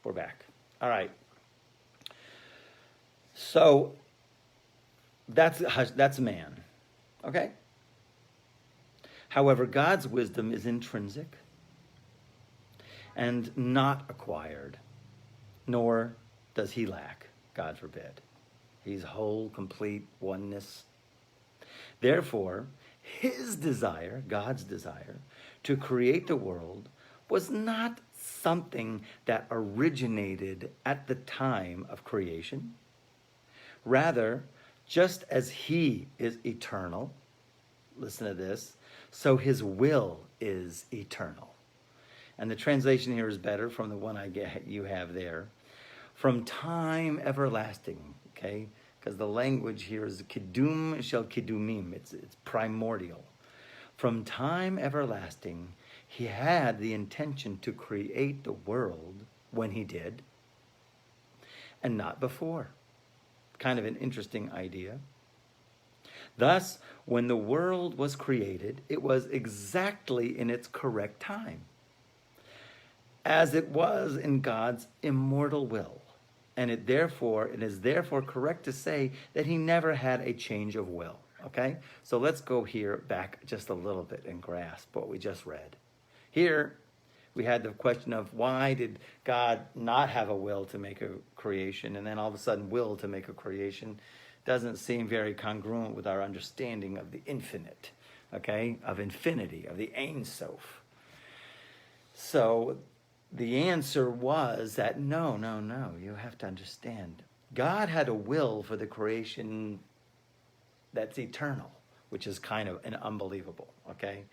we're back. All right. So that's man, okay? However, God's wisdom is intrinsic and not acquired, nor does he lack, God forbid. He's whole, complete oneness. Therefore, his desire, God's desire, to create the world was not something that originated at the time of creation. Rather, just as he is eternal, listen to this, so his will is eternal. And the translation here is better from the one you have there. From time everlasting, okay? Because the language here is kidum shel kidumim. It's primordial. From time everlasting, he had the intention to create the world when he did, and not before. Kind of an interesting idea. Thus, when the world was created, it was exactly in its correct time, as it was in God's immortal will. And it is therefore correct to say that he never had a change of will. Okay? So let's go here back just a little bit and grasp what we just read. Here, we had the question of why did God not have a will to make a creation and then all of a sudden will to make a creation? Doesn't seem very congruent with our understanding of the infinite, okay? Of infinity, of the Ein Sof. So the answer was that no, you have to understand. God had a will for the creation that's eternal, which is kind of an unbelievable, okay?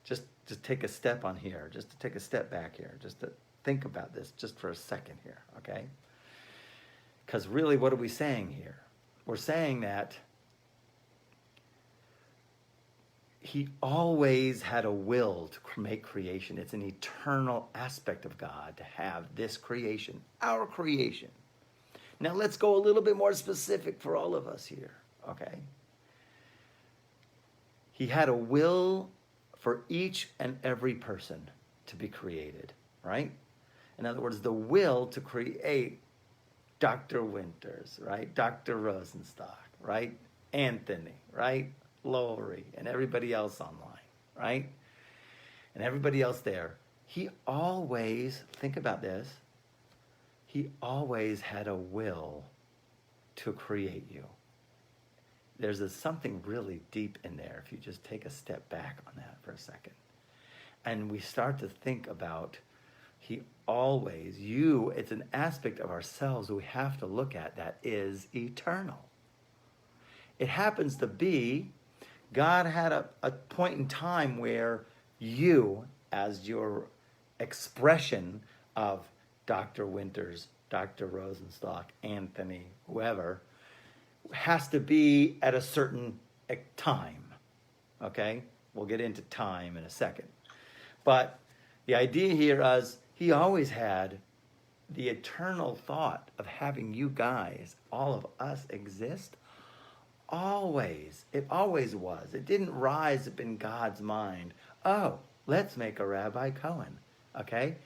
Just take a step on here, just to take a step back here, just to think about this just for a second here, okay? Because really, what are we saying here? We're saying that he always had a will to make creation. It's an eternal aspect of God to have this creation, our creation. Now let's go a little bit more specific for all of us here, okay? He had a will for each and every person to be created, right? In other words, the will to create Dr. Winters, right? Dr. Rosenstock, right? Anthony, right? Lowry, and everybody else online, right? And everybody else there. He always, think about this, he always had a will to create you. There's something really deep in there if you just take a step back on that for a second. And we start to think about it's an aspect of ourselves we have to look at that is eternal. It happens to be, God had a point in time where you, as your expression of Dr. Winters, Dr. Rosenstock, Anthony, whoever, has to be at a certain time, okay? We'll get into time in a second. But the idea here is he always had the eternal thought of having you guys, all of us, exist. Always. It always was. It didn't rise up in God's mind. Oh, let's make a Rabbi Cohen, okay?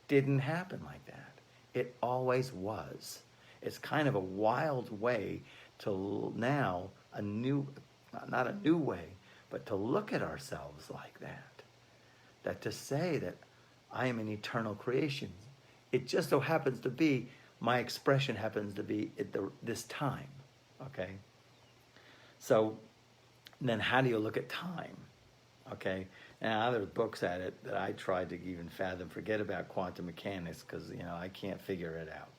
Didn't happen like that. It always was. It's kind of a wild way to now, not a new way, but to look at ourselves like that. That to say that I am an eternal creation. It just so happens to be, my expression happens to be at this time, okay? So then how do you look at time, okay? Now there's books at it that I tried to even fathom. Forget about quantum mechanics because, I can't figure it out.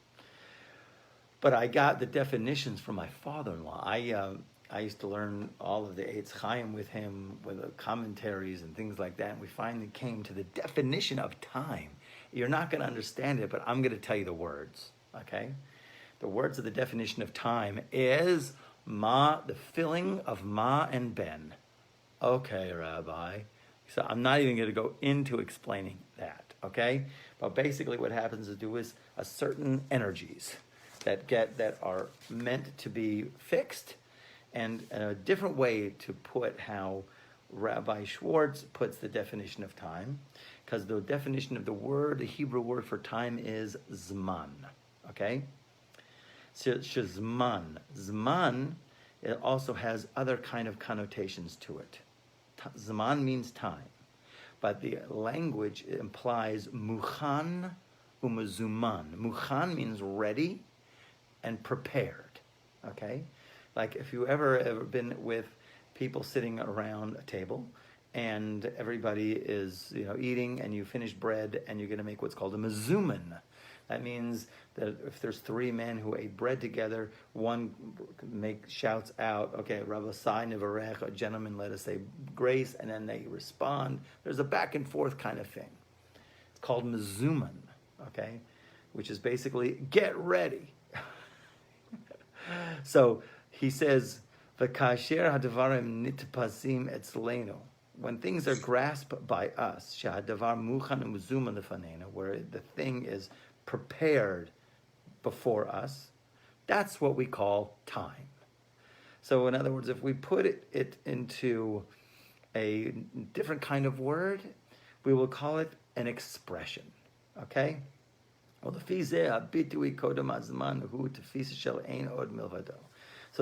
But I got the definitions from my father-in-law. I used to learn all of the Eitz Chaim with him, with the commentaries and things like that. And we finally came to the definition of time. You're not going to understand it, but I'm going to tell you the words, okay? The words of the definition of time is the filling of ma and ben. Okay, Rabbi. So I'm not even going to go into explaining that, okay? But basically what happens is a certain energies that are meant to be fixed, and a different way to put how Rabbi Schwartz puts the definition of time, because the definition of the Hebrew word for time is zman. Okay? So shazman. Zman, it also has other kind of connotations to it. Zman means time, but the language implies mukhan umazuman. Mukhan means ready and prepared. Okay? Like if you ever been with people sitting around a table and everybody is eating, and you finish bread and you're going to make what's called a mezuman. That means that if there's three men who ate bread together, one shouts out, okay, Rabbi Sai Nivarech, a gentleman, let us say grace, and then they respond. There's a back and forth kind of thing. It's called mezuman, okay, which is basically get ready. So he says, "V'kasher hadavarim nitpasim etzleinu." When things are grasped by us, shahadavar muchan u'mezuman lefanenu, where the thing is prepared before us, that's what we call time. So in other words, if we put it into a different kind of word, we will call it an expression. Okay? So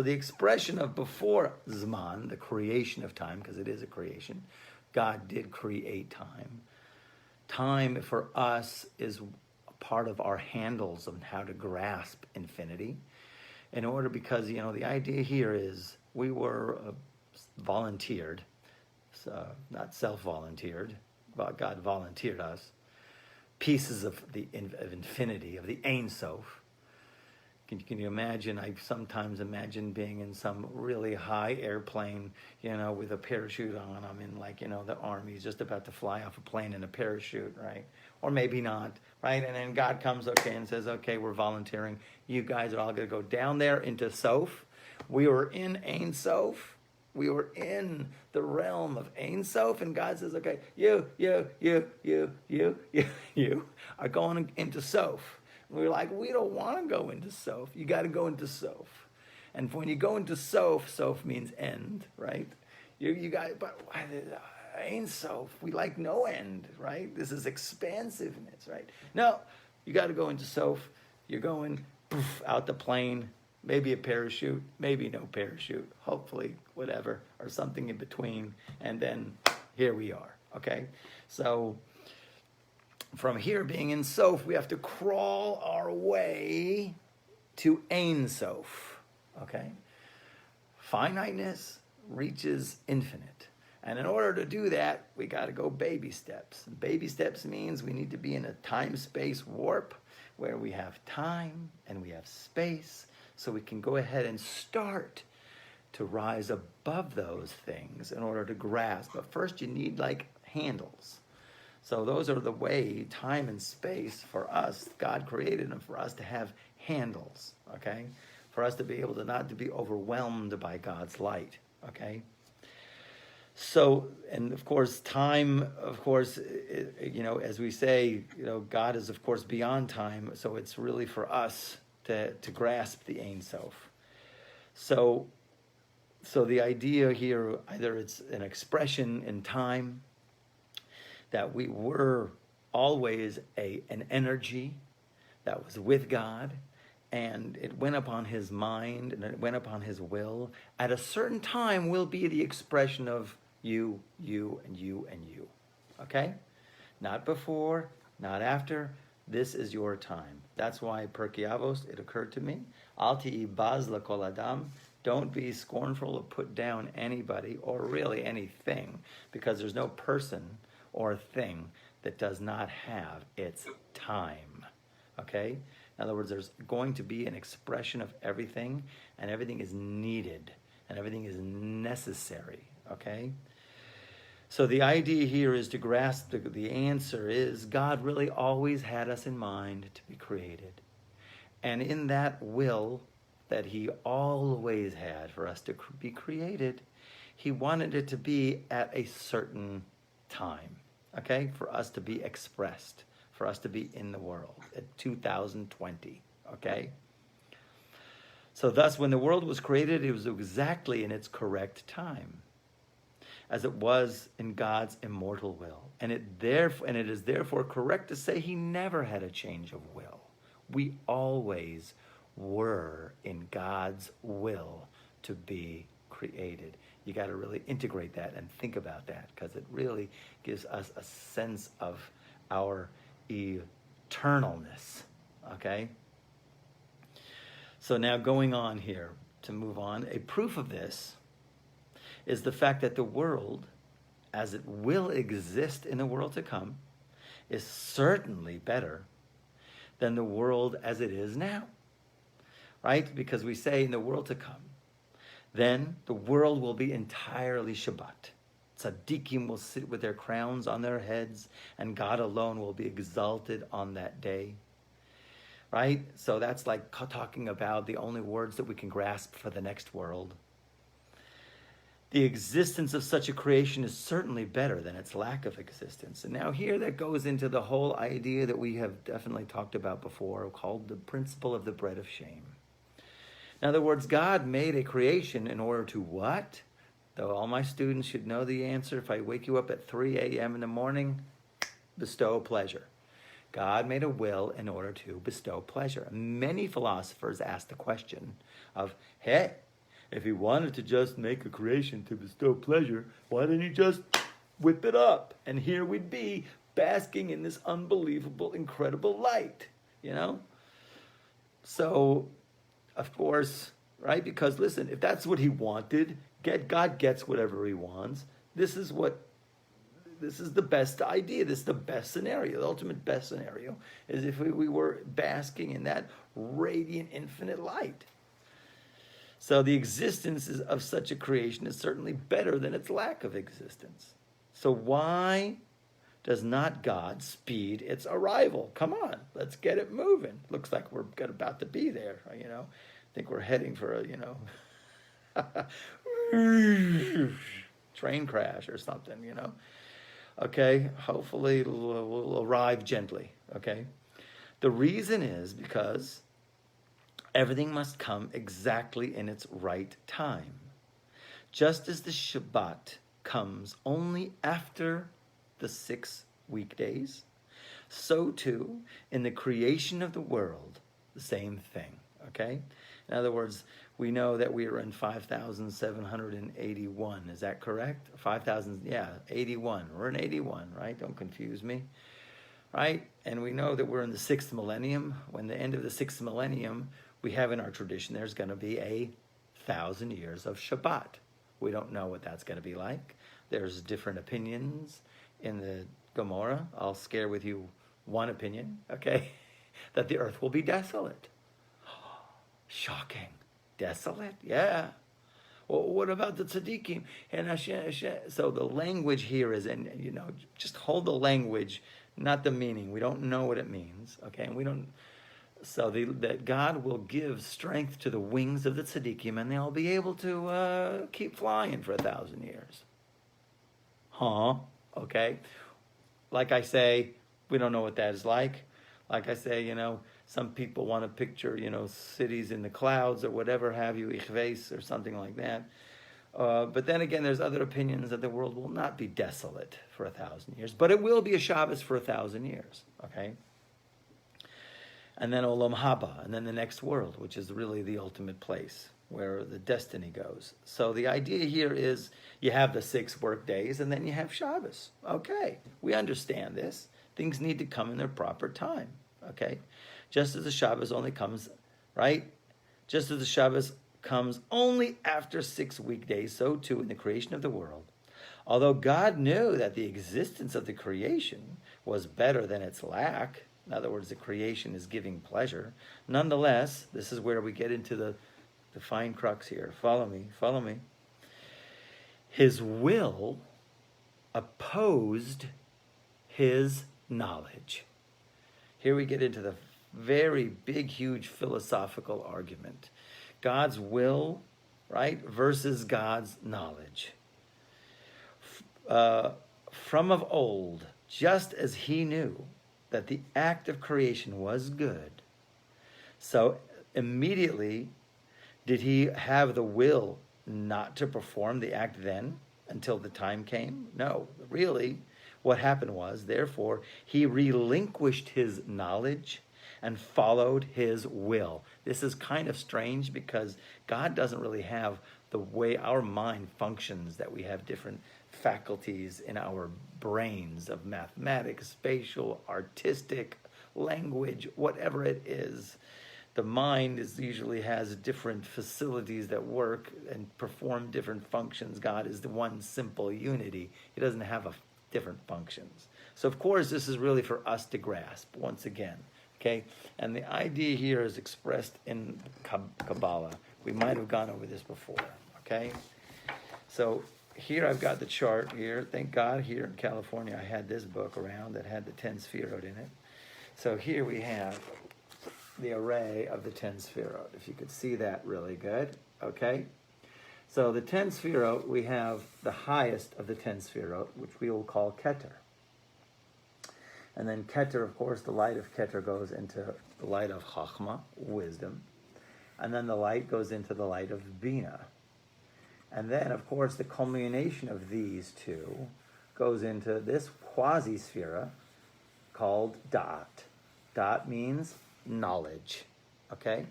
the expression of before Zman, the creation of time, because it is a creation, God did create time. Time for us is part of our handles on how to grasp infinity. Because the idea here is we were volunteered, so not self-volunteered, but God volunteered us, pieces of infinity, of the Ein Sof. Can you imagine? I sometimes imagine being in some really high airplane, with a parachute on. I'm in the army, just about to fly off a plane in a parachute, right? Or maybe not, right? And then God comes, and says, okay, we're volunteering. You guys are all going to go down there into Sof. We were in Ein Sof. We were in the realm of Ein Sof, and God says, okay, you are going into Sof. And we're like, we don't want to go into Sof. You got to go into Sof. And when you go into Sof, Sof means end, right? You got, but Ein Sof, we like no end, right? This is expansiveness, right? No, you got to go into Sof. You're going poof, out the plane, maybe a parachute, maybe no parachute, hopefully, whatever, or something in between, and then here we are, okay? So from here being in Sof, we have to crawl our way to Ein Sof, okay? Finiteness reaches infinite. And in order to do that, we got to go baby steps. Baby steps means we need to be in a time-space warp where we have time and we have space, so we can go ahead and start to rise above those things in order to grasp. But first you need handles. So those are the way, time and space for us, God created them for us to have handles, okay? For us to be able to not to be overwhelmed by God's light, okay? So, and of course, time, as we say, God is of course beyond time, so it's really for us to grasp the Ein Sof. So the idea here, either it's an expression in time, that we were always an energy that was with God, and it went upon his mind, and it went upon his will. At a certain time will be the expression of you, and you, and you. Okay? Not before, not after. This is your time. That's why Pirkei Avos, it occurred to me, Al ti'i baz l'kol adam. Don't be scornful or put down anybody, or really anything, because there's no person or thing that does not have its time. Okay? In other words, there's going to be an expression of everything, and everything is needed, and everything is necessary. Okay? So the idea here is to grasp the answer is God really always had us in mind to be created. And in that will that he always had for us to be created, he wanted it to be at a certain time, okay, for us to be expressed, for us to be in the world at 2020, okay? So thus, when the world was created, it was exactly in its correct time. as it was in God's immortal will. And it is therefore correct to say he never had a change of will. We always were in God's will to be created. You got to really integrate that and think about that, because it really gives us a sense of our eternalness. Okay? So now going on here, to move on, a proof of this is the fact that the world, as it will exist in the world to come, is certainly better than the world as it is now. Right? Because we say in the world to come, then the world will be entirely Shabbat. Tzaddikim will sit with their crowns on their heads, and God alone will be exalted on that day. Right? So that's like talking about the only words that we can grasp for the next world. The existence of such a creation is certainly better than its lack of existence. And now here that goes into the whole idea that we have definitely talked about before, called the principle of the bread of shame. In other words, God made a creation in order to what? Though all my students should know the answer, if I wake you up at 3 a.m. in the morning, bestow pleasure. God made a will in order to bestow pleasure. Many philosophers ask the question of, hey, if he wanted to just make a creation to bestow pleasure, why didn't he just whip it up? And here we'd be basking in this unbelievable, incredible light, you know? So, of course, right? Because listen, if that's what he wanted, God gets whatever he wants. This is the best idea. This is the best scenario. The ultimate best scenario is if we were basking in that radiant, infinite light. So the existence of such a creation is certainly better than its lack of existence. So why does not God speed its arrival? Come on, let's get it moving. Looks like we're about to be there, you know. I think we're heading for a, train crash or something, you know. Okay, hopefully we'll arrive gently, okay? The reason is because everything must come exactly in its right time. Just as the Shabbat comes only after the 6 weekdays, so too in the creation of the world, the same thing, okay? In other words, we know that we are in 5,781. Is that correct? 81. We're in 81, right? Don't confuse me, right? And we know that we're in the 6th millennium. When the end of the 6th millennium, we have in our tradition, there's going to be 1,000 years of Shabbat. We don't know what that's going to be like. There's different opinions in the Gemara. I'll scare with you one opinion, okay? That the earth will be desolate. Shocking. Desolate? Yeah. Well, what about the tzaddikim? And Hashem. So the language here is, and you know, just hold the language, not the meaning. We don't know what it means, okay? And we don't. So that God will give strength to the wings of the tzaddikim, and they'll be able to keep flying for 1,000 years. Okay. Like I say, we don't know what that is like. Like I say, you know, some people want to picture, you know, cities in the clouds or whatever have you, ichves or something like that. But then again, there's other opinions that the world will not be desolate for 1,000 years, but it will be a Shabbos for 1,000 years, okay? And then Olam Haba, and then the next world, which is really the ultimate place where the destiny goes. So the idea here is you have the 6 work days, and then you have Shabbos. Okay, we understand this. Things need to come in their proper time, okay? Just as the Shabbos only comes, right? Just as the Shabbos comes only after 6 weekdays, so too in the creation of the world. Although God knew that the existence of the creation was better than its lack, in other words, the creation is giving pleasure, nonetheless, this is where we get into the fine crux here. Follow me. His will opposed his knowledge. Here we get into the very big, huge philosophical argument. God's will, right, versus God's knowledge. From of old, just as he knew that the act of creation was good, so immediately did he have the will not to perform the act then? until the time came? No, really, what happened was, therefore, he relinquished his knowledge and followed his will. This is kind of strange because God doesn't really have the way our mind functions, that we have different faculties in our brains of mathematics, spatial, artistic, language, whatever it is. The mind usually has different facilities that work and perform different functions. God is the one simple unity. He doesn't have different functions. So of course this is really for us to grasp once again. Okay, and the idea here is expressed in Kabbalah. We might have gone over this before. Okay, so here I've got the chart here. Thank God here in California I had this book around that had the 10 Sefirot in it. So here we have the array of the 10 Sefirot, if you could see that really good. Okay, so the 10 Sefirot, we have the highest of the 10 Sefirot, which we will call Keter. And then Keter, of course, the light of Keter goes into the light of Chachma, wisdom. And then the light goes into the light of Bina. And then, of course, the culmination of these two goes into this quasi-sphera called Da'at. Da'at means knowledge, okay?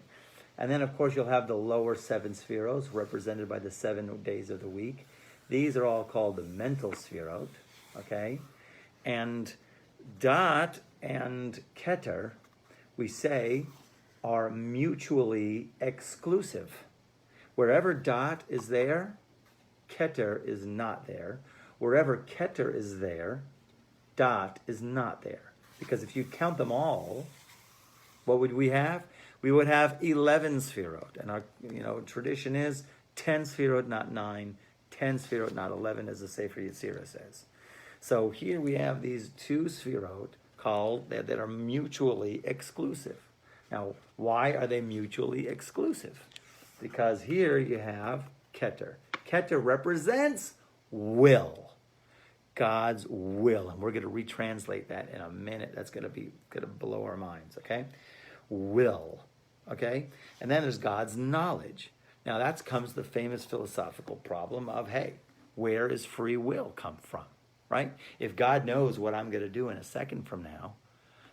And then, of course, you'll have the lower 7 spheros represented by the 7 days of the week. These are all called the mental sphirot, okay? And Da'at and Keter, we say, are mutually exclusive. Wherever Da'at is there, Keter is not there. Wherever Keter is there, Da'at is not there. Because if you count them all, what would we have? We would have 11 sefirot. And our tradition is 10 sefirot, not 9, 10 sefirot, not 11, as the Sefer Yetzirah says. So here we have these 2 sefirot called that are mutually exclusive. Now, why are they mutually exclusive? Because here you have Keter. Keter represents will. God's will. And we're going to retranslate that in a minute. That's going to blow our minds, okay? Will, okay? And then there's God's knowledge. Now that comes the famous philosophical problem of, hey, where does free will come from, right? If God knows what I'm going to do in a second from now,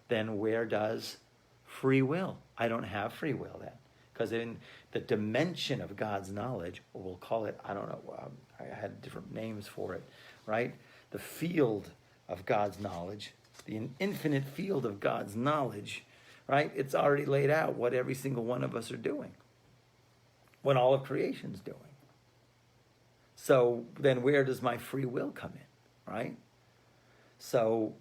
then where does free will? I don't have free will then. Because in the dimension of God's knowledge, or we'll call it, I don't know, I had different names for it, right? The field of God's knowledge, the infinite field of God's knowledge, right? It's already laid out what every single one of us are doing, what all of creation's doing. So then where does my free will come in, right? So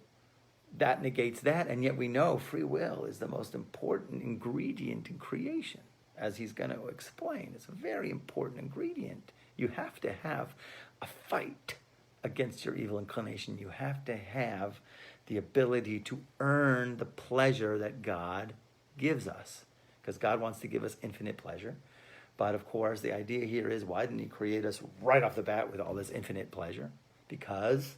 that negates that, and yet we know free will is the most important ingredient in creation, as he's going to explain. It's a very important ingredient. You have to have a fight against your evil inclination. You have to have the ability to earn the pleasure that God gives us, because God wants to give us infinite pleasure. But of course, the idea here is, why didn't he create us right off the bat with all this infinite pleasure? Because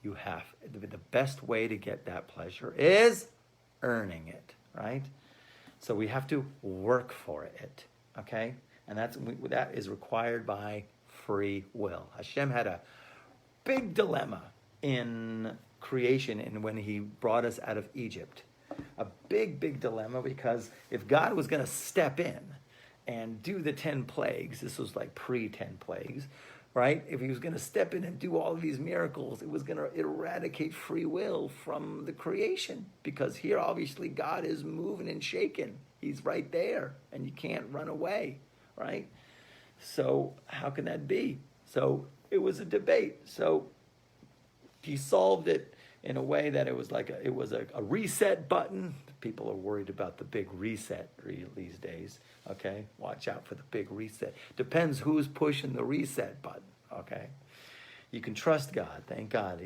you have, the best way to get that pleasure is earning it, right? So we have to work for it, okay? And that is required by free will. Hashem had a big dilemma in creation and when he brought us out of Egypt. A big, big dilemma, because if God was going to step in and do the 10 plagues, this was like pre-10 plagues, right? If he was going to step in and do all of these miracles, it was going to eradicate free will from the creation, because here obviously God is moving and shaking. He's right there and you can't run away, right? So how can that be? So it was a debate. So he solved it in a way that it was a reset button. People are worried about the big reset these days. Okay, watch out for the big reset. Depends who's pushing the reset button. Okay, you can trust God. Thank God.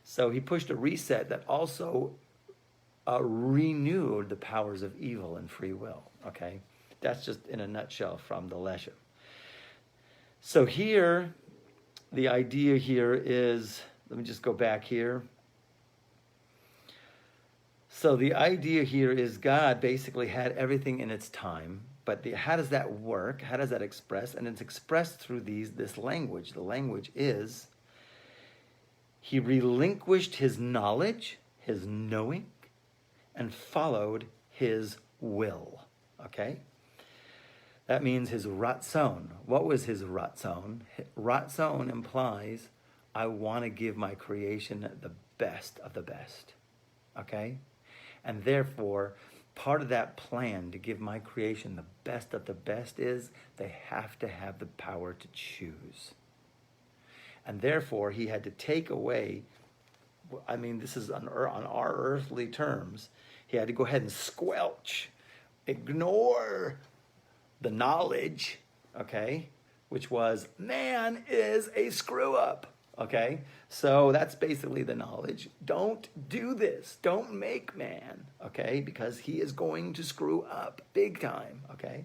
So he pushed a reset that also renewed the powers of evil and free will. Okay, that's just in a nutshell from the Leshem. So here, the idea here is, let me just go back here. So the idea here is God basically had everything in its time, But how does that work? How does that express? And it's expressed through this language. The language is, he relinquished his knowledge, his knowing, and followed his will. Okay? That means his ratzon. What was his ratzon? Ratzon implies, I want to give my creation the best of the best. Okay? And therefore, part of that plan to give my creation the best of the best is they have to have the power to choose. And therefore, he had to take away, I mean, this is on our earthly terms, he had to go ahead and squelch, ignore the knowledge, okay, which was, man is a screw up, okay? So that's basically the knowledge. Don't do this. Don't make man, okay? Because he is going to screw up big time, okay?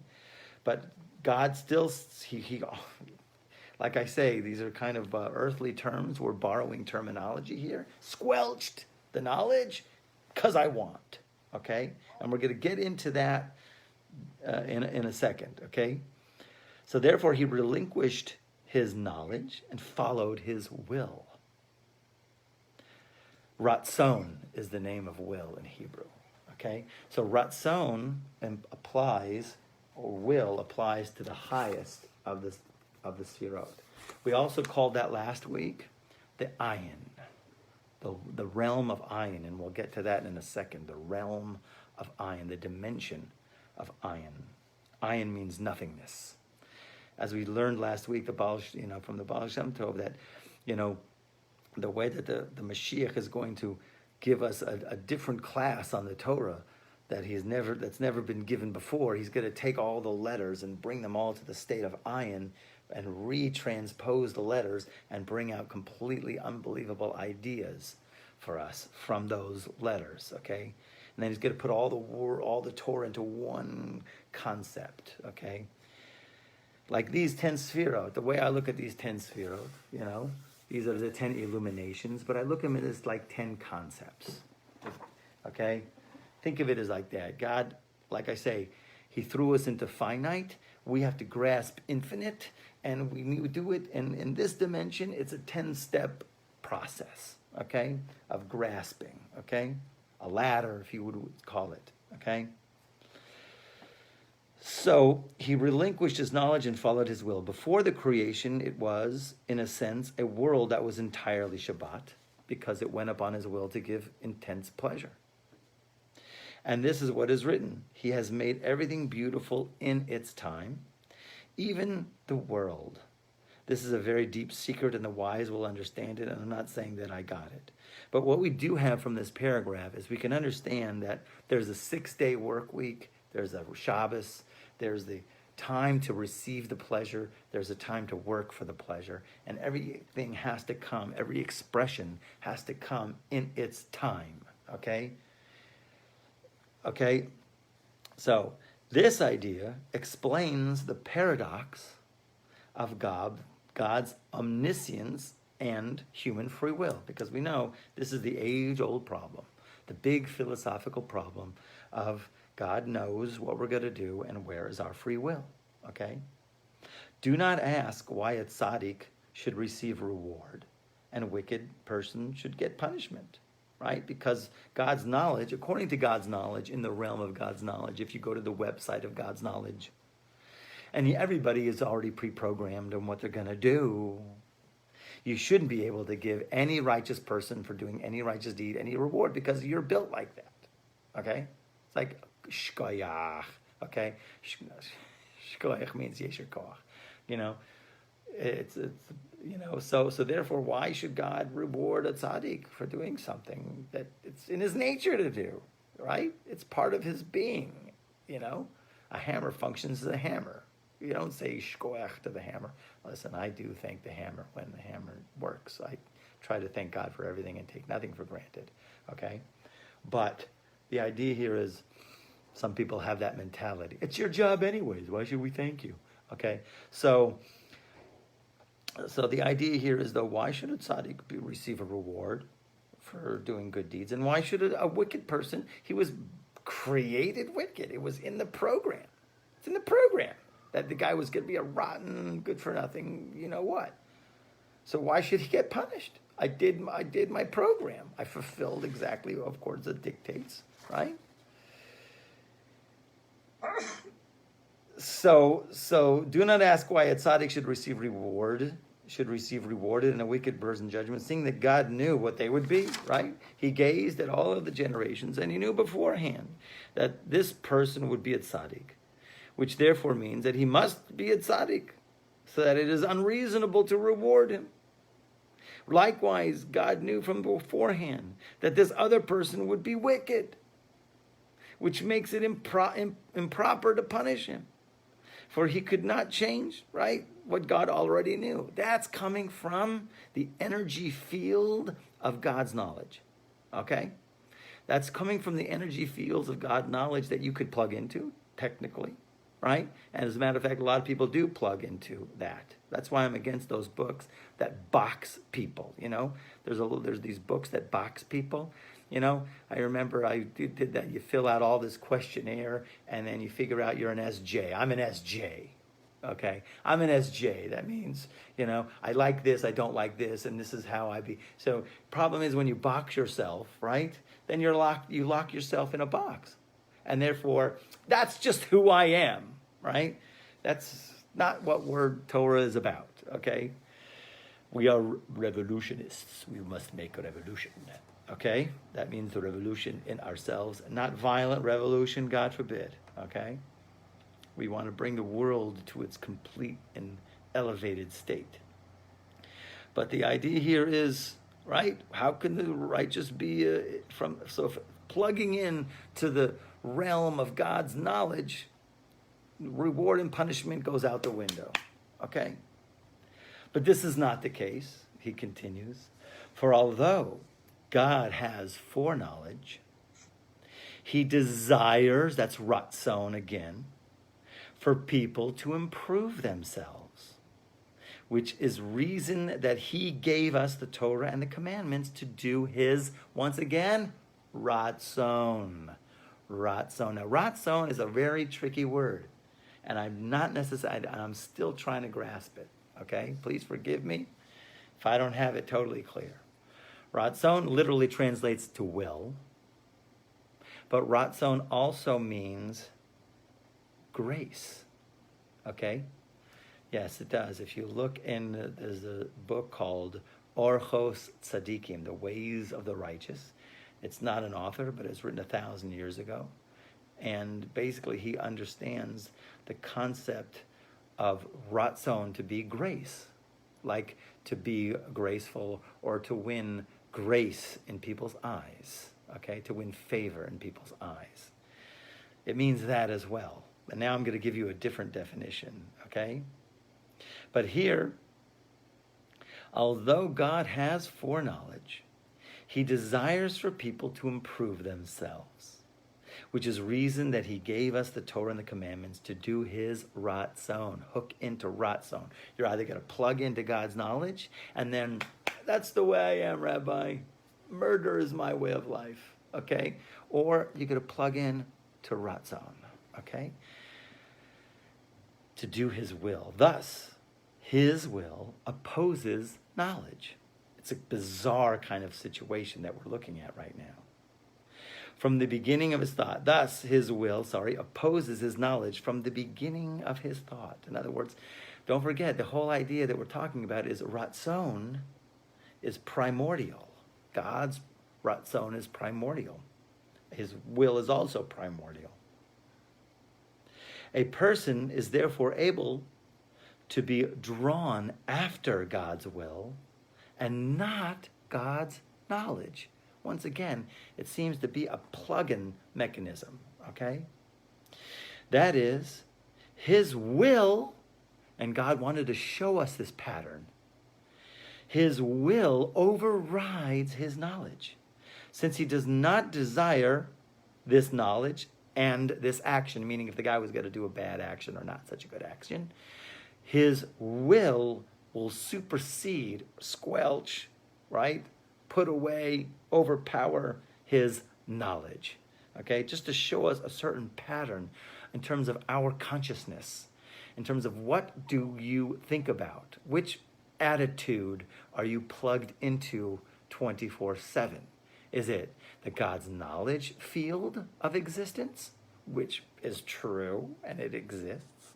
But God still, he like I say, these are kind of earthly terms. We're borrowing terminology here. Squelched the knowledge because I want, okay? And we're going to get into that in a second, okay? So therefore, he relinquished his knowledge and followed his will. Ratzon is the name of will in Hebrew, okay? So ratzon applies, or will applies to the highest of the sefirot. We also called that last week the ayin, the realm of ayin, and we'll get to that in a second. The realm of ayin, the dimension of ayin. Ayin means nothingness. As we learned last week, from the Baal Shem Tov, that, the way that the Mashiach is going to give us a different class on the Torah that's never been given before. He's going to take all the letters and bring them all to the state of ayin and retranspose the letters and bring out completely unbelievable ideas for us from those letters, okay? And then he's going to put all the Torah into one concept, okay? Like these 10 sefirot, the way I look at these 10 sefirot, these are the 10 illuminations, but I look at them as like 10 concepts, okay? Think of it as like that. God, like I say, he threw us into finite. We have to grasp infinite, and we do it. And in this dimension, it's a 10-step process, okay, of grasping, okay? A ladder, if you would call it, okay? So he relinquished his knowledge and followed his will. Before the creation, it was, in a sense, a world that was entirely Shabbat, because it went upon his will to give intense pleasure. And this is what is written. He has made everything beautiful in its time, even the world. This is a very deep secret, and the wise will understand it, and I'm not saying that I got it. But what we do have from this paragraph is we can understand that there's a 6-day work week, there's a Shabbos, there's the time to receive the pleasure, there's a time to work for the pleasure, and everything has to come, every expression has to come in its time, okay? Okay, so this idea explains the paradox of God's omniscience and human free will, because we know this is the age-old problem, the big philosophical problem of God knows what we're going to do and where is our free will, okay? Do not ask why a tzaddik should receive reward and a wicked person should get punishment, right? Because God's knowledge, according to God's knowledge, in the realm of God's knowledge, if you go to the website of God's knowledge, and everybody is already pre-programmed on what they're going to do, you shouldn't be able to give any righteous person for doing any righteous deed any reward, because you're built like that, okay? It's like shkoyach, okay? Shkoyach means yesher koach, It's so therefore, why should God reward a tzaddik for doing something that it's in his nature to do, right? It's part of his being, A hammer functions as a hammer. You don't say shkoach to the hammer. Listen, I do thank the hammer when the hammer works. I try to thank God for everything and take nothing for granted, okay? But the idea here is some people have that mentality. It's your job anyways. Why should we thank you? Okay? So the idea here is, though, why should a tzaddik receive a reward for doing good deeds? And why should a wicked person, he was created wicked. It was in the program. It's in the program that the guy was going to be a rotten, good-for-nothing, you know what. So why should he get punished? I did my program. I fulfilled exactly, of course, the dictates, right? So do not ask why a tzaddik should receive rewarded and a wicked person judgment, seeing that God knew what they would be, right? He gazed at all of the generations, and he knew beforehand that this person would be a tzaddik, which therefore means that he must be a tzaddik, so that it is unreasonable to reward him. Likewise, God knew from beforehand that this other person would be wicked, which makes it improper to punish him. For he could not change, right, what God already knew. That's coming from the energy field of God's knowledge, okay? That's coming from the energy fields of God's knowledge that you could plug into, technically, right? And as a matter of fact, a lot of people do plug into that. That's why I'm against those books that box people, you know? There's these books that box people. You know, I remember I did that. You fill out all this questionnaire, and then you figure out you're an SJ. I'm an SJ, okay? I'm an SJ. That means, you know, I like this, I don't like this, and this is how I be. So problem is when you box yourself, right, then you lock yourself in a box. And therefore, that's just who I am, right? That's not what Word Torah is about, okay? We are revolutionists. We must make a revolution. Okay? That means the revolution in ourselves, not violent revolution, God forbid. Okay? We want to bring the world to its complete and elevated state. But the idea here is, right, how can the righteous be plugging in to the realm of God's knowledge, reward and punishment goes out the window. Okay? But this is not the case, he continues. For although God has foreknowledge, he desires, that's ratzon again, for people to improve themselves, which is reason that he gave us the Torah and the commandments to do his, once again, ratzon. Ratzon. Now, ratzon is a very tricky word, and I'm still trying to grasp it, okay? Please forgive me if I don't have it totally clear. Ratzon literally translates to will, but ratzon also means grace, okay? Yes, it does. If you look there's a book called Orchos Tzadikim, The Ways of the Righteous. It's not an author, but it's written 1,000 years ago. And basically he understands the concept of ratzon to be grace, like to be graceful or to win grace in people's eyes, okay? To win favor in people's eyes. It means that as well. And now I'm going to give you a different definition, okay? But here, although God has foreknowledge, he desires for people to improve themselves, which is reason that he gave us the Torah and the commandments to do his ratzon, hook into ratzon. You're either going to plug into God's knowledge, and then that's the way I am, Rabbi. Murder is my way of life, okay? Or you're going to plug in to ratzon, okay? To do his will. Thus, his will opposes knowledge. It's a bizarre kind of situation that we're looking at right now. From the beginning of his thought, thus his will, opposes his knowledge from the beginning of his thought. In other words, don't forget, the whole idea that we're talking about is ratzon is primordial. God's ratzon is primordial. His will is also primordial. A person is therefore able to be drawn after God's will and not God's knowledge. Once again, it seems to be a plug-in mechanism, okay? That is, his will, and God wanted to show us this pattern, his will overrides his knowledge. Since he does not desire this knowledge and this action, meaning if the guy was going to do a bad action or not such a good action, his will supersede, squelch, right? Put away, overpower his knowledge. Okay, just to show us a certain pattern in terms of our consciousness, in terms of what do you think about? Which attitude are you plugged into 24/7? Is it the God's knowledge field of existence, which is true and it exists?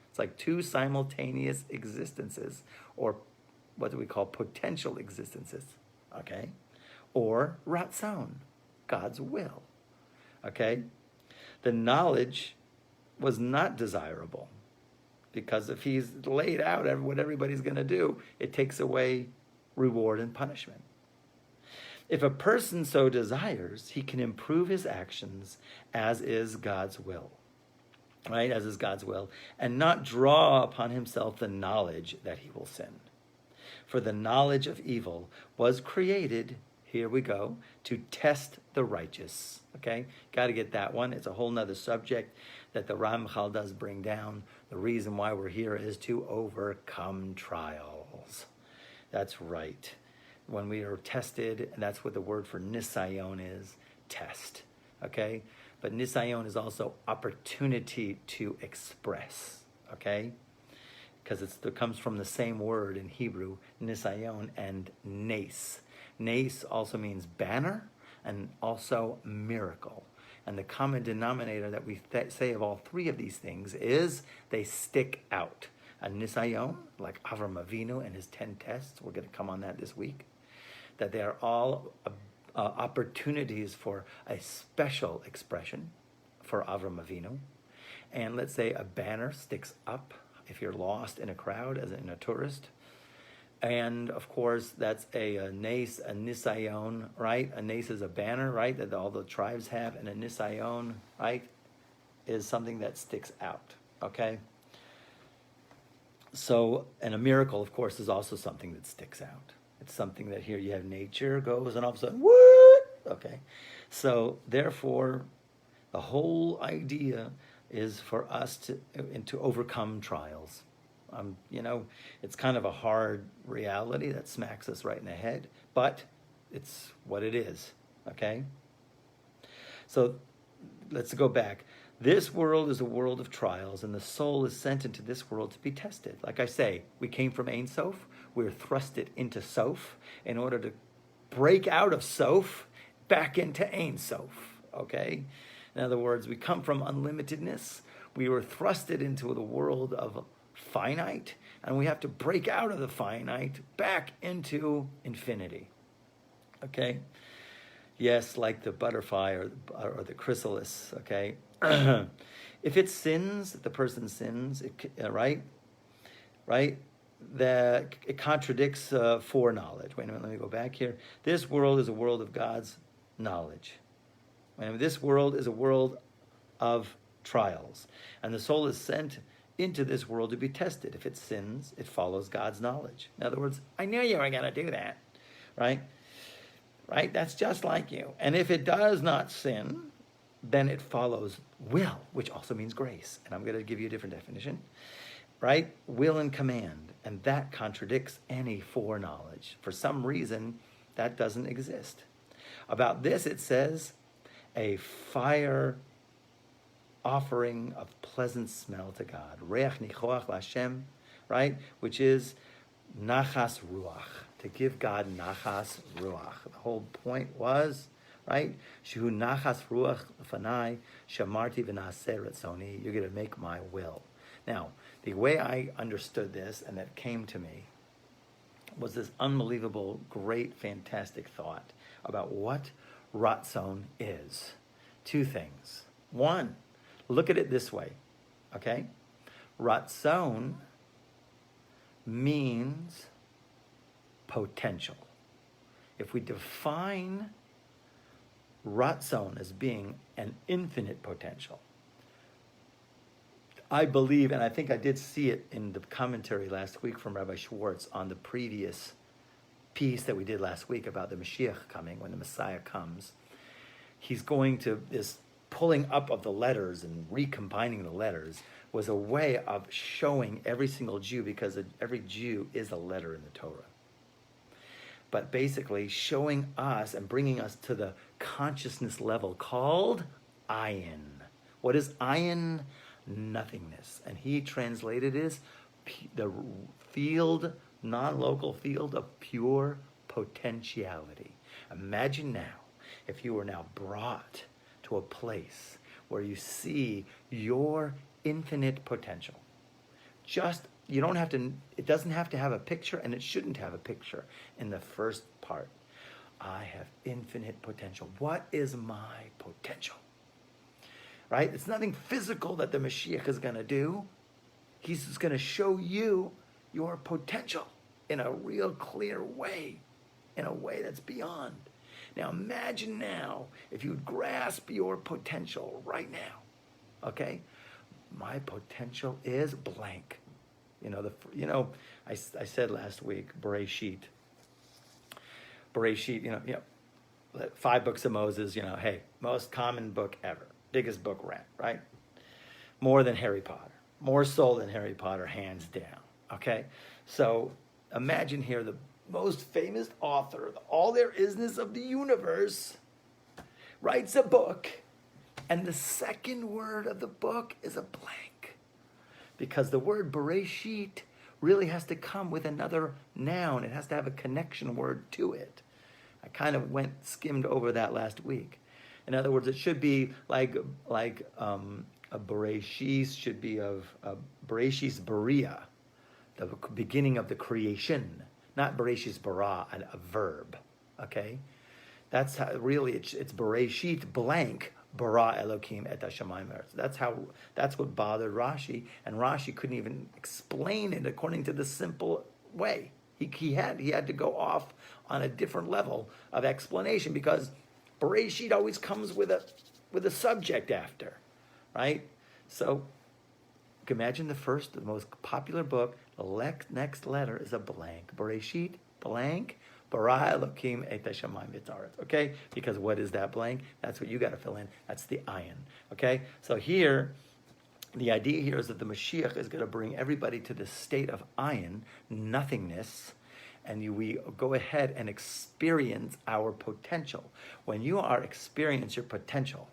It's like two simultaneous existences, or what do we call potential existences, okay? Or ratzon, God's will, okay? The knowledge was not desirable, because if he's laid out what everybody's going to do, it takes away reward and punishment. If a person so desires, he can improve his actions as is God's will, right? As is God's will, and not draw upon himself the knowledge that he will sin. For the knowledge of evil was created, here we go, to test the righteous, okay? Got to get that one. It's a whole nother subject that the Ramchal does bring down. The reason why we're here is to overcome trials. That's right. When we are tested, and that's what the word for nisayon is, test, okay? But nisayon is also opportunity to express, okay? Because it comes from the same word in Hebrew, nisayon and nes. Nes also means banner and also miracle. And the common denominator that we say of all three of these things is they stick out. A nisayon, like Avram Avinu and his 10 tests, we're going to come on that this week, that they are all opportunities for a special expression for Avram Avinu. And let's say a banner sticks up if you're lost in a crowd, as in a tourist. And of course, that's a nes, a nisayon, right? A nes is a banner, right, that all the tribes have, and a nisayon, right, is something that sticks out, okay? So, and a miracle, of course, is also something that sticks out. It's something that here you have nature goes, and all of a sudden, what? Okay. So, therefore, the whole idea is for us to overcome trials. It's kind of a hard reality that smacks us right in the head, but it's what it is, okay? So let's go back. This world is a world of trials, and the soul is sent into this world to be tested. Like I say, we came from Ein Sof, we were thrusted into Sof in order to break out of Sof back into Ein Sof, okay? In other words, we come from unlimitedness, we were thrusted into the world of finite, and we have to break out of the finite back into infinity, okay? Yes, like the butterfly or the chrysalis, okay? If it sins, the person sins, right? That it contradicts foreknowledge. Wait a minute, let me go back here. This world is a world of God's knowledge. This world is a world of trials, and the soul is sent into this world to be tested. If it sins, it follows God's knowledge. In other words, I knew you were going to do that, right? Right? That's just like you. And if it does not sin, then it follows will, which also means grace. And I'm going to give you a different definition, right? Will and command. And that contradicts any foreknowledge. For some reason, that doesn't exist. About this, it says, a fire offering of pleasant smell to God. Reach nichoach l'Hashem, right? Which is nachas ruach, to give God nachas ruach. The whole point was, right? Shehu nachas ruach l'fanai, shamarti v'naseh ratzoni. You're going to make my will. Now, the way I understood this, and that came to me, was this unbelievable, great, fantastic thought about what ratzon is. Two things. One, look at it this way, okay? Ratzon means potential. If we define ratzon as being an infinite potential, I believe, and I think I did see it in the commentary last week from Rabbi Schwartz on the previous piece that we did last week about the Mashiach coming, when the Messiah comes, he's going to, this pulling up of the letters and recombining the letters was a way of showing every single Jew, because every Jew is a letter in the Torah. But basically showing us and bringing us to the consciousness level called ayin, What is ayin? Nothingness. And he translated it as the field, non-local field of pure potentiality. Imagine now if you were now brought to a place where you see your infinite potential. You don't have to, it doesn't have to have a picture, and it shouldn't have a picture in the first part. I have infinite potential. What is my potential? Right? It's nothing physical that the Mashiach is going to do. He's just going to show you your potential in a real clear way, in a way that's beyond. Now imagine now if you grasp your potential right now. Okay? My potential is blank. I said last week, Bereshit, 5 books of Moses, hey, most common book ever, biggest book around, right? More than Harry Potter, more sold than Harry Potter, hands down, okay? So imagine here the most famous author, all there isness of the universe, writes a book, and the second word of the book is a blank. Because the word Bereshit really has to come with another noun. It has to have a connection word to it. I kind of skimmed over that last week. In other words, it should be like a Bereshis should be of Bereshis Beria, the beginning of the creation, not Bereshis Bara, a verb. Okay, that's how really it's Bereshit blank. Bara Elokim et Hashamayim. That's what bothered Rashi, and Rashi couldn't even explain it according to the simple way. He had to go off on a different level of explanation, because Bereshit always comes with a subject after, right? So imagine the most popular book, the next letter is a blank. Bereshit blank. Bara Elokim et Hashamayim v'tzaretz. Okay? Because what is that blank? That's what you got to fill in. That's the ayin. Okay? So here, the idea here is that the Mashiach is going to bring everybody to the state of ayin, nothingness, and we go ahead and experience our potential. When you experience your potential,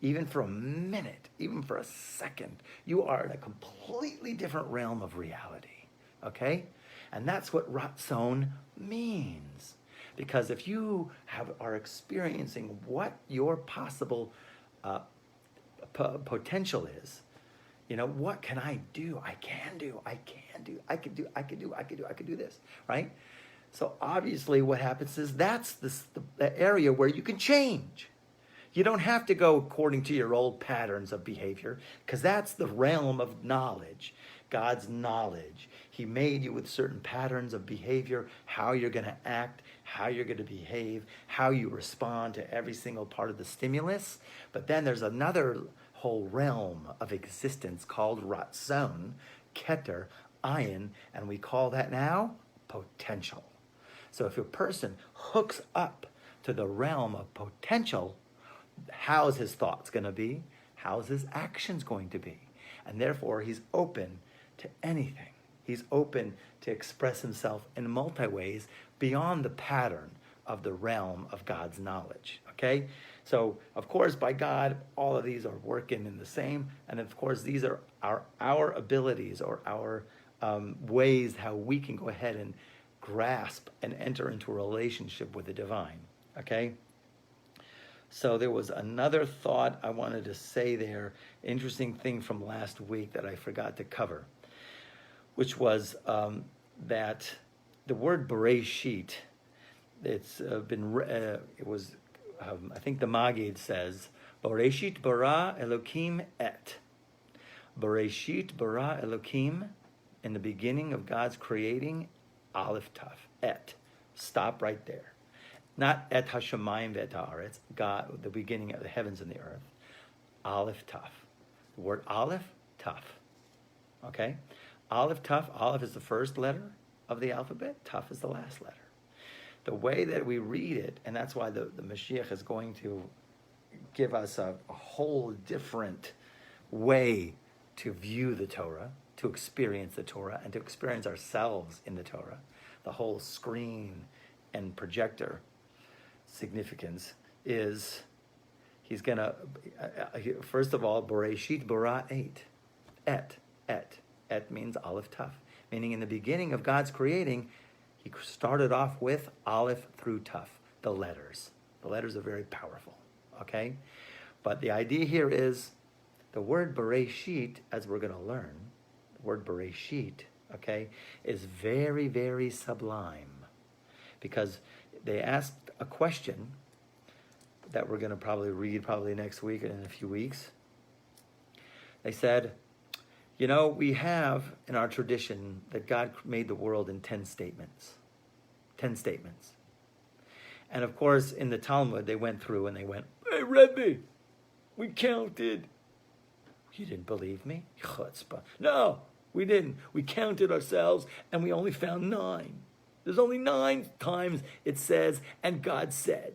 even for a minute, even for a second, you are in a completely different realm of reality. Okay? And that's what Ratzon means. Because if you are experiencing what your possible potential is, what can I do? I can do this, right? So obviously what happens is that's the area where you can change. You don't have to go according to your old patterns of behavior, because that's the realm of knowledge, God's knowledge. He made you with certain patterns of behavior, how you're going to act, how you're going to behave, how you respond to every single part of the stimulus. But then there's another whole realm of existence called Ratzon, Keter, Ayin, and we call that now potential. So if a person hooks up to the realm of potential, how's his thoughts going to be? How's his actions going to be? And therefore, he's open to anything. He's open to express himself in multi-ways beyond the pattern of the realm of God's knowledge. Okay? So, of course, by God, all of these are working in the same. And of course, these are our abilities, or our ways how we can go ahead and grasp and enter into a relationship with the divine. Okay? So there was another thought I wanted to say there, interesting thing from last week that I forgot to cover, which was that the word Bereshit, I think the Maggid says, Bereshit bara Elokim et. Bereshit bara Elokim, in the beginning of God's creating, Aleph Taf, et. Stop right there. Not et hashamayim ve'et haaretz, God, the beginning of the heavens and the earth. Aleph Taf. The word Aleph, Taf. Okay? Aleph Taf, Aleph is the first letter of the alphabet, Taf is the last letter. The way that we read it, and that's why the Mashiach is going to give us a whole different way to view the Torah, to experience the Torah, and to experience ourselves in the Torah. The whole screen and projector significance is He's going to, first of all, Bereshit bara eight. Et. Et means Aleph Taf. Meaning in the beginning of God's creating, he started off with Aleph through Taf, the letters. The letters are very powerful, okay? But the idea here is the word Bereshit, as we're going to learn, the word Bereshit, okay, is very, very sublime. Because they asked a question that we're going to probably read next week and in a few weeks. They said, you know, we have in our tradition that God made the world in 10 statements. 10 statements. And of course, in the Talmud, they went through and they went, hey, Rebbe, we counted. You didn't believe me? Chutzpah. No, we didn't. We counted ourselves and we only found 9. There's only 9 times it says, and God said.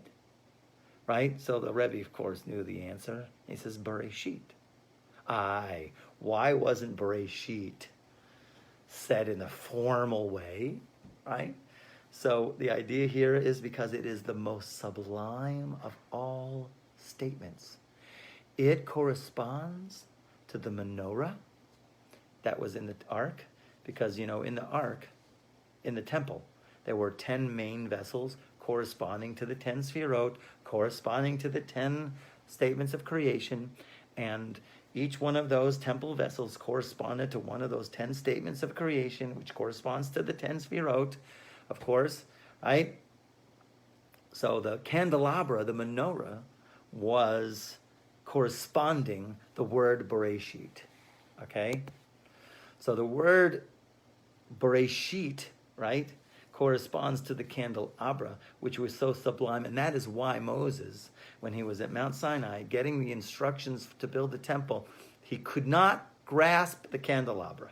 Right? So the Rebbe, of course, knew the answer. He says, Bereshit. Aye. Why wasn't Bereshit said in a formal way? Right? So the idea here is because it is the most sublime of all statements. It corresponds to the menorah that was in the ark. Because, you know, in the ark, in the temple, there were 10 main vessels corresponding to the 10 sefirot, corresponding to the 10 statements of creation, and each one of those temple vessels corresponded to one of those 10 statements of creation, which corresponds to the 10 sefirot, of course, right? So the candelabra, the menorah, was corresponding the word Bereshit, okay? So the word Bereshit, right, corresponds to the candelabra, which was so sublime. And that is why Moses, when he was at Mount Sinai, getting the instructions to build the temple, he could not grasp the candelabra.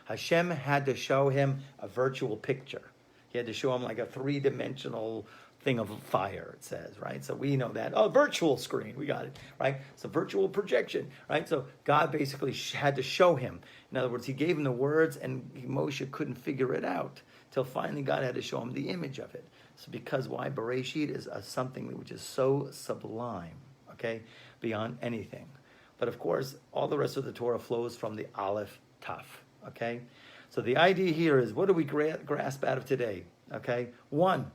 Hashem had to show him a virtual picture. He had to show him like a 3-dimensional thing of fire, it says, right? So we know that. Oh, virtual screen, we got it, right? So virtual projection, right? So God basically had to show him. In other words, he gave him the words and Moshe couldn't figure it out till finally God had to show him the image of it. So because why? Bereshit is something which is so sublime, okay, beyond anything. But of course, all the rest of the Torah flows from the Aleph Taf, okay? So the idea here is, what do we grasp out of today, okay? 1,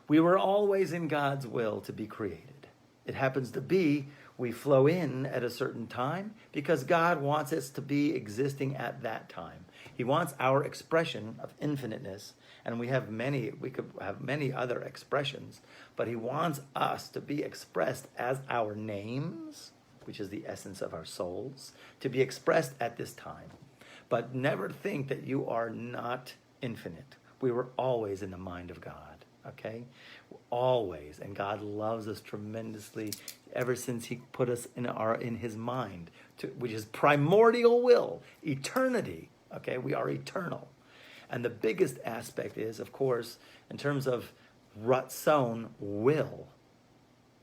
we were always in God's will to be created. It happens to be we flow in at a certain time because God wants us to be existing at that time. He wants our expression of infiniteness, and we could have many other expressions, but he wants us to be expressed as our names, which is the essence of our souls, to be expressed at this time. But never think that you are not infinite. We were always in the mind of God, okay? Always. And God loves us tremendously ever since he put us in his mind, which is primordial will, eternity. Okay, we are eternal. And the biggest aspect is, of course, in terms of Ratzon, will,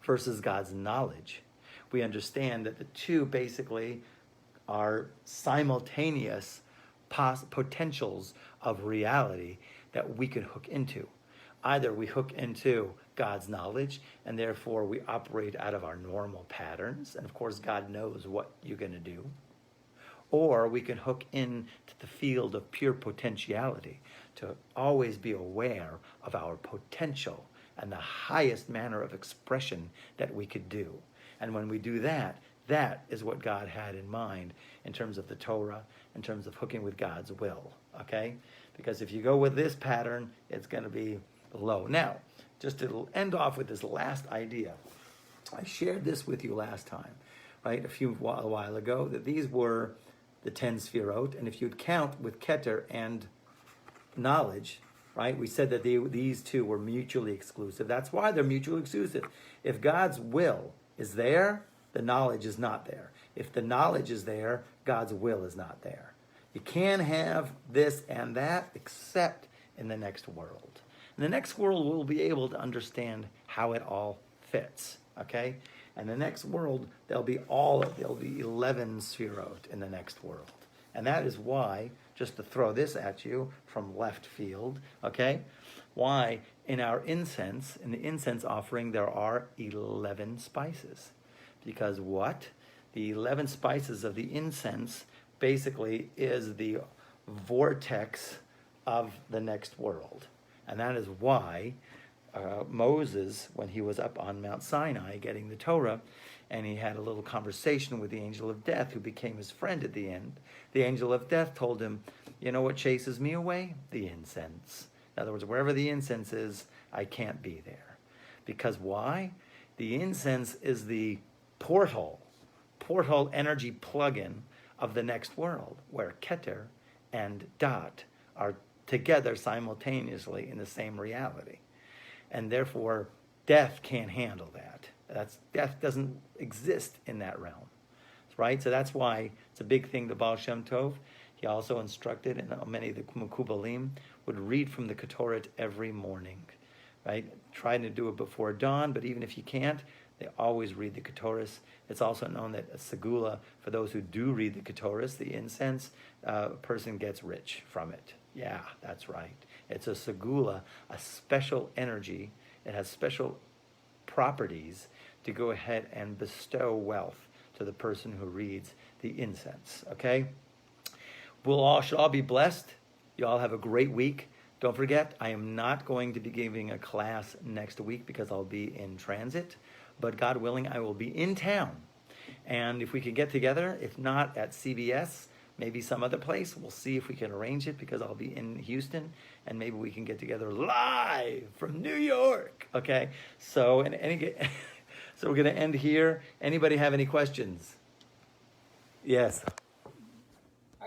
versus God's knowledge. We understand that the two basically are simultaneous potentials of reality that we can hook into. Either we hook into God's knowledge, and therefore we operate out of our normal patterns, and of course God knows what you're going to do. Or we can hook into the field of pure potentiality, to always be aware of our potential and the highest manner of expression that we could do. And when we do that, that is what God had in mind in terms of the Torah, in terms of hooking with God's will, okay? Because if you go with this pattern, it's going to be low. Now, just to end off with this last idea, I shared this with you last time, right, a while ago, that these were the 10 sefirot, and if you'd count with Keter and knowledge, right, we said that these two were mutually exclusive. That's why they're mutually exclusive. If God's will is there, the knowledge is not there. If the knowledge is there, God's will is not there. You can't have this and that except in the next world. In the next world, we'll be able to understand how it all fits, okay? And the next world, there'll be 11 sefirot in the next world. And that is why, just to throw this at you from left field, okay? why in our incense, in the incense offering, there are 11 spices. Because what? The 11 spices of the incense basically is the vortex of the next world. And that is why Moses, when he was up on Mount Sinai getting the Torah, and he had a little conversation with the angel of death, who became his friend at the end, the angel of death told him, you know what chases me away? The incense. In other words, wherever the incense is, I can't be there. Because why? The incense is the portal energy plug-in of the next world, where Keter and Dat are together simultaneously in the same reality. And therefore, death can't handle that. Death doesn't exist in that realm, right? So that's why it's a big thing, the Baal Shem Tov. He also instructed, and many of the Mekubalim would read from the Curated every morning, right? Trying to do it before dawn, but even if you can't, they always read the Curated. It's also known that a segula, for those who do read the Curated, the incense, a person gets rich from it. Yeah, that's right. It's a segula, a special energy. It has special properties to go ahead and bestow wealth to the person who reads the incense, okay? Should all be blessed. You all have a great week. Don't forget, I am not going to be giving a class next week because I'll be in transit, but God willing, I will be in town. And if we can get together, if not at CBS, maybe some other place, we'll see if we can arrange it, because I'll be in Houston, and maybe we can get together live from New York, okay? So, so we're going to end here. Anybody have any questions? Yes.